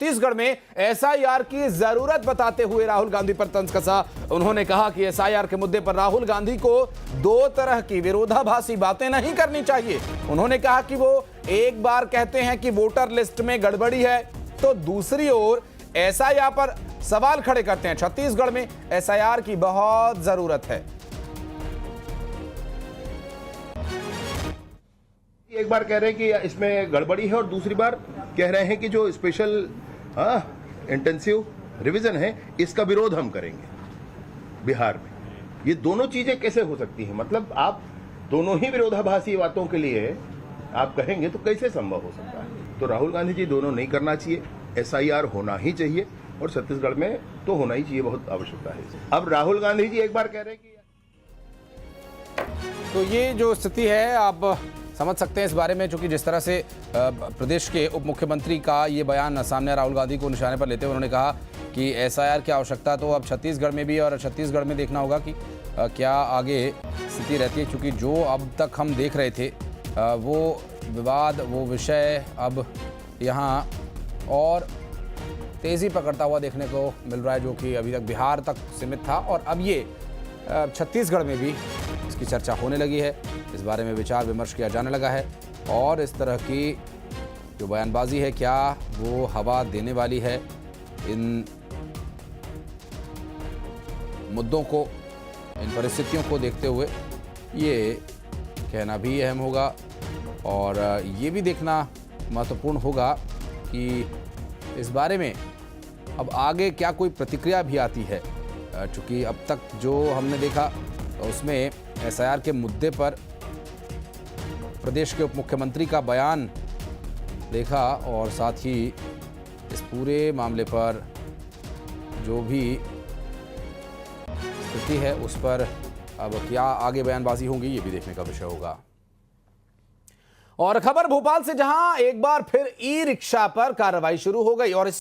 छत्तीसगढ़ में एसआईआर की जरूरत बताते हुए राहुल गांधी पर तंज कसा। उन्होंने कहा कि एसआईआर के मुद्दे पर राहुल गांधी को दो तरह की विरोधाभासी बातें नहीं करनी चाहिए। उन्होंने कहा कि वो एक बार कहते हैं कि वोटर लिस्ट में गड़बड़ी है, तो दूसरी ओर एसआईआर पर सवाल खड़े करते हैं। छत्तीसगढ़ में एसआईआर की बहुत जरूरत है। एक बार कह रहे हैं कि इसमें गड़बड़ी है और दूसरी बार कह रहे हैं कि जो स्पेशल इंटेंसिव रिवीजन है इसका विरोध हम करेंगे बिहार में। ये दोनों चीजें कैसे हो सकती हैं? मतलब आप दोनों ही विरोधाभासी बातों के लिए आप कहेंगे तो कैसे संभव हो सकता है? तो राहुल गांधी जी दोनों नहीं करना चाहिए, एसआईआर होना ही चाहिए और छत्तीसगढ़ में तो होना ही चाहिए, बहुत आवश्यकता है। अब राहुल गांधी जी एक बार कह रहे हैं कि तो ये जो स्थिति है आप समझ सकते हैं इस बारे में, चूंकि जिस तरह से प्रदेश के उप मुख्यमंत्री का ये बयान सामने राहुल गांधी को निशाने पर लेते हुए उन्होंने कहा कि एसआईआर की आवश्यकता तो अब छत्तीसगढ़ में भी, और छत्तीसगढ़ में देखना होगा कि क्या आगे स्थिति रहती है। क्योंकि जो अब तक हम देख रहे थे वो विवाद, वो विषय अब यहाँ और तेज़ी पकड़ता हुआ देखने को मिल रहा है, जो कि अभी तक बिहार तक सीमित था और अब ये छत्तीसगढ़ में भी इसकी चर्चा होने लगी है। इस बारे में विचार विमर्श किया जाने लगा है और इस तरह की जो बयानबाजी है क्या वो हवा देने वाली है इन मुद्दों को, इन परिस्थितियों को देखते हुए, ये कहना भी अहम होगा और ये भी देखना महत्वपूर्ण होगा कि इस बारे में अब आगे क्या कोई प्रतिक्रिया भी आती है। चूँकि अब तक जो हमने देखा उसमें एसआईआर के मुद्दे पर प्रदेश के उप मुख्यमंत्री का बयान देखा और साथ ही इस पूरे मामले पर जो भी स्थिति है उस पर अब क्या आगे बयानबाजी होंगी ये भी देखने का विषय होगा। और खबर भोपाल से, जहां एक बार फिर ई रिक्शा पर कार्रवाई शुरू हो गई और